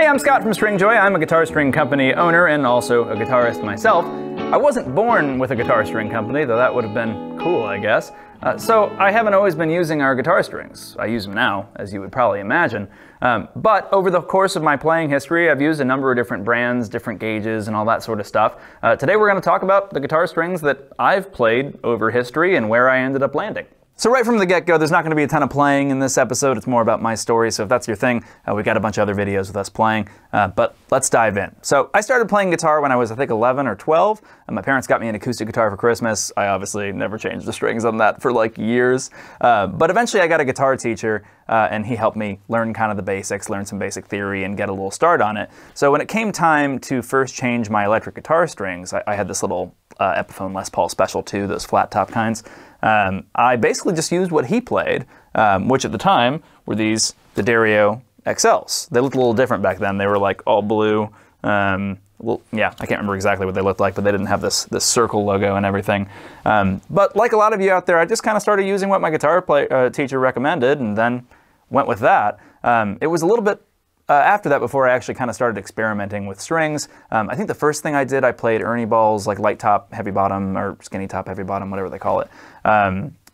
Hey, I'm Scott from Stringjoy. I'm a guitar string company owner and also a guitarist myself. I wasn't born with a guitar string company, though that would have been cool, I guess. So I haven't always been using our guitar strings. I use them now, as you would probably imagine. But over the course of my playing history, I've used a number of different brands, different gauges, and all that sort of stuff. Today we're going to talk about the guitar strings that I've played over history and where I ended up landing. So right from the get-go, there's not going to be a ton of playing in this episode. It's more about my story, so if that's your thing, we've got a bunch of other videos with us playing, but let's dive in. So I started playing guitar when I was, I think, 11 or 12. My parents got me an acoustic guitar for Christmas. I obviously never changed the strings on that for like years. But eventually I got a guitar teacher, and he helped me learn kind of the basics, learn some basic theory, and get a little start on it. So when it came time to first change my electric guitar strings, I had this little Epiphone Les Paul Special 2, those flat top kinds. I basically just used what he played, which at the time were the Dario XLs. They looked a little different back then. They were like all blue. Well, yeah, I can't remember exactly what they looked like, but they didn't have this circle logo and everything. But like a lot of you out there, I just kind of started using what my guitar teacher recommended and then went with that. It was a little bit after that before I actually kind of started experimenting with strings. I think the first thing I did, I played Ernie Ball's like light top, heavy bottom, or skinny top, heavy bottom, whatever they call it,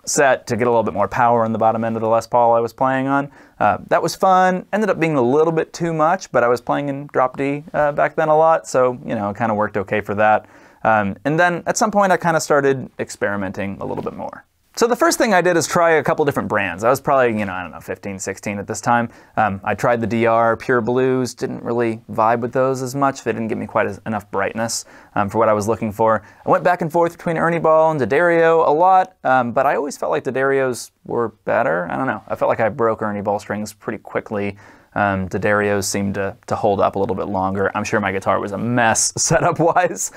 set to get a little bit more power on the bottom end of the Les Paul I was playing on. That was fun. Ended up being a little bit too much, but I was playing in drop D back then a lot, so you know, it kind of worked okay for that. And then at some point I kind of started experimenting a little bit more. So the first thing I did is try a couple different brands. I was probably, you know, I don't know, 15, 16 at this time. I tried the DR Pure Blues, didn't really vibe with those as much. They didn't give me quite enough brightness for what I was looking for. I went back and forth between Ernie Ball and Dario a lot, but I always felt like the Darios were better. I don't know. I felt like I broke Ernie Ball strings pretty quickly. The Darios seemed to hold up a little bit longer. I'm sure my guitar was a mess setup-wise,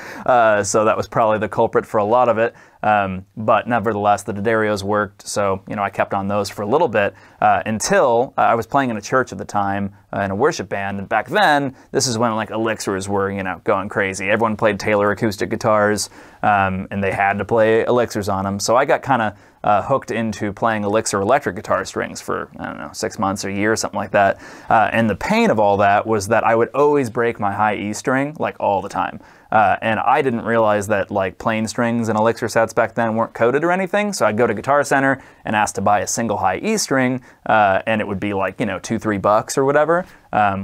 so that was probably the culprit for a lot of it. But nevertheless, the Darios worked, so you know, I kept on those for a little bit until I was playing in a church at the time in a worship band. And back then, this is when like elixirs were, you know, going crazy. Everyone played Taylor acoustic guitars, and they had to play elixirs on them. So I got kind of hooked into playing elixir electric guitar strings for, I don't know, 6 months or a year, something like that. And the pain of all that was that I would always break my high E string, like all the time. And I didn't realize that like plain strings and elixir sets back then weren't coded or anything, so I'd go to Guitar Center and ask to buy a single high E string, and it would be like, you know, $2-3 or whatever,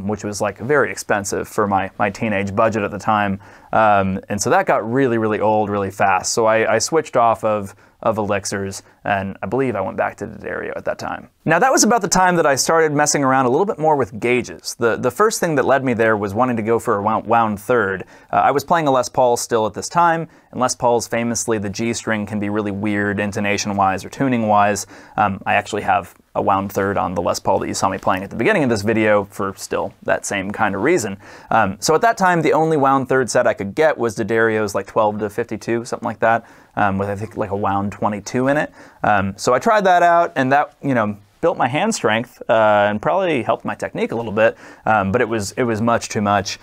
which was like very expensive for my teenage budget at the time. And so that got really, really old really fast. So I switched off of elixirs, and I believe I went back to Dario at that time. Now that was about the time that I started messing around a little bit more with gauges. The first thing that led me there was wanting to go for a wound third. I was playing a Les Paul still at this time, and Les Pauls famously, the G string can be really weird intonation-wise or tuning-wise. I actually have a wound third on the Les Paul that you saw me playing at the beginning of this video for still that same kind of reason. So at that time, the only wound third set I could get was Dario's like 12 to 52, something like that, with I think like a wound 22 in it. So I tried that out, and that, you know, built my hand strength and probably helped my technique a little bit, but it was much too much.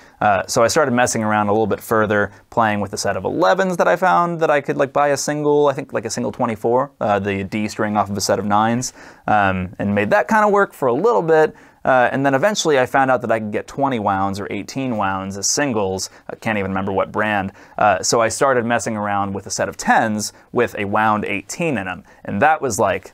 So I started messing around a little bit further, playing with a set of 11s that I found that I could like buy a single, I think like a single 24, the D string off of a set of 9s, and made that kind of work for a little bit. And then eventually I found out that I could get 20 wounds or 18 wounds as singles. I can't even remember what brand. So I started messing around with a set of 10s with a wound 18 in them. And that was like,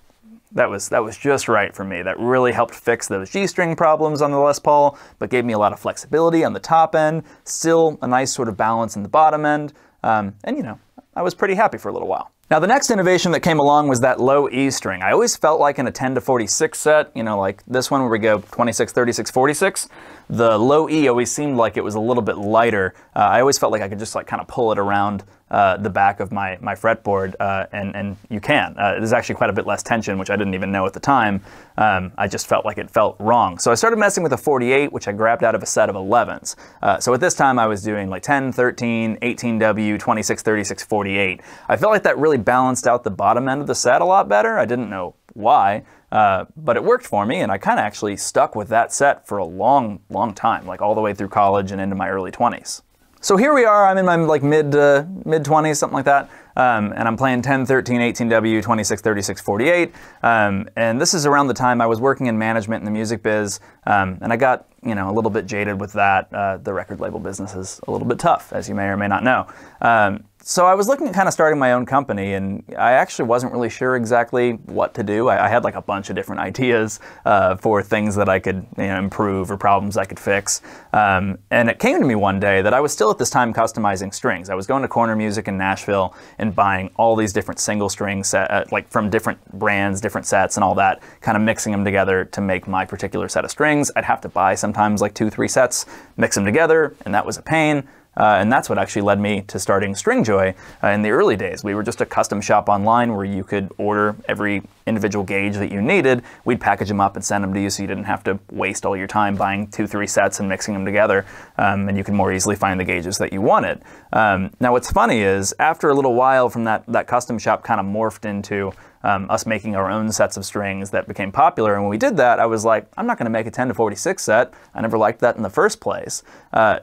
that was just right for me. That really helped fix those G-string problems on the Les Paul, but gave me a lot of flexibility on the top end, still a nice sort of balance in the bottom end. And you know, I was pretty happy for a little while. Now the next innovation that came along was that low E string. I always felt like in a 10 to 46 set, you know, like this one where we go 26, 36, 46, the low E always seemed like it was a little bit lighter. I always felt like I could just like kind of pull it around the back of my fretboard, and you can. There's actually quite a bit less tension, which I didn't even know at the time. I just felt like it felt wrong. So I started messing with a 48, which I grabbed out of a set of 11s. So at this time I was doing like 10, 13, 18W, 26, 36, 48. I felt like that really balanced out the bottom end of the set a lot better. I didn't know why, but it worked for me, and I kind of actually stuck with that set for a long, long time, like all the way through college and into my early 20s. So here we are, I'm in my like mid-20s, something like that, and I'm playing 10, 13, 18W, 26, 36, 48. And this is around the time I was working in management in the music biz, and I got a little bit jaded with that. The record label business is a little bit tough, as you may or may not know. So I was looking at kind of starting my own company, and I actually wasn't really sure exactly what to do. I had like a bunch of different ideas for things that I could improve or problems I could fix. And it came to me one day that I was still at this time customizing strings. I was going to Corner Music in Nashville and buying all these different single string set, like from different brands, different sets and all that, kind of mixing them together to make my particular set of strings. I'd have to buy sometimes like 2-3 sets, mix them together, and that was a pain. And that's what actually led me to starting Stringjoy in the early days. We were just a custom shop online where you could order every individual gauge that you needed. We'd package them up and send them to you so you didn't have to waste all your time buying 2-3 sets and mixing them together, and you can more easily find the gauges that you wanted. Now what's funny is after a little while from that custom shop kind of morphed into us making our own sets of strings that became popular. And when we did that, I was like, I'm not going to make a 10 to 46 set. I never liked that in the first place.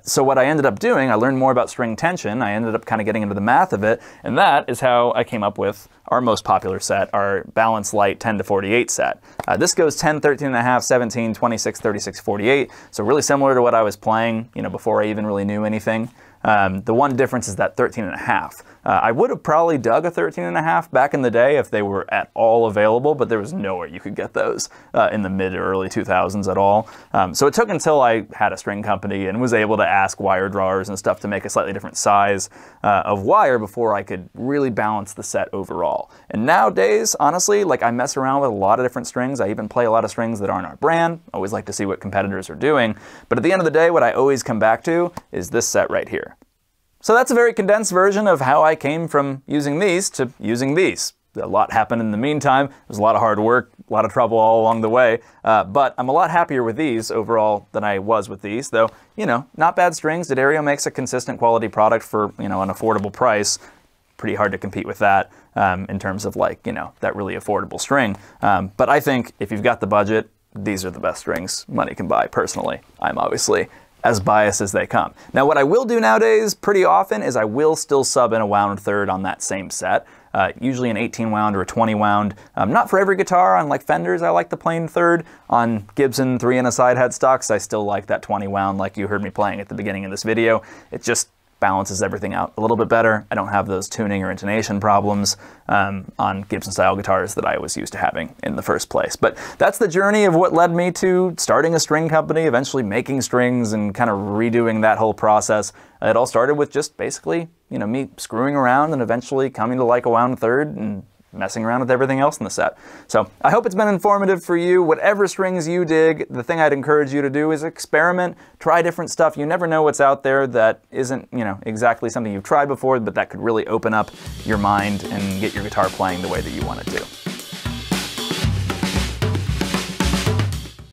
So what I ended up doing, I learned more about string tension. I ended up kind of getting into the math of it. And that is how I came up with our most popular set, our Balance Light 10 to 48 set. This goes 10, 13 and a half, 17, 26, 36, 48. So really similar to what I was playing, before I even really knew anything. The one difference is that 13 and a half. I would have probably dug a 13 and a half back in the day if they were at all available, but there was nowhere you could get those in the mid or early 2000s at all. So it took until I had a string company and was able to ask wire drawers and stuff to make a slightly different size of wire before I could really balance the set overall. And nowadays, honestly, like I mess around with a lot of different strings. I even play a lot of strings that aren't our brand. I always like to see what competitors are doing. But at the end of the day, what I always come back to is this set right here. So that's a very condensed version of how I came from using these to using these. A lot happened in the meantime. It was a lot of hard work, a lot of trouble all along the way, but I'm a lot happier with these overall than I was with these, though, not bad strings. D'Addario makes a consistent quality product for, an affordable price. Pretty hard to compete with that in terms of like, that really affordable string. But I think if you've got the budget, these are the best strings money can buy, personally. I'm obviously as biased as they come. Now what I will do nowadays pretty often is I will still sub in a wound third on that same set. Usually an 18 wound or a 20 wound. Not for every guitar. On like Fenders, I like the plain third. On Gibson 3 and a side headstocks, I still like that 20 wound like you heard me playing at the beginning of this video. It just balances everything out a little bit better. I don't have those tuning or intonation problems on Gibson style guitars that I was used to having in the first place. But that's the journey of what led me to starting a string company, eventually making strings and kind of redoing that whole process. It all started with just basically, me screwing around and eventually coming to like a wound third and messing around with everything else in the set. So I hope it's been informative for you. Whatever strings you dig, the thing I'd encourage you to do is experiment, try different stuff. You never know what's out there that isn't, exactly something you've tried before, but that could really open up your mind and get your guitar playing the way that you want it to.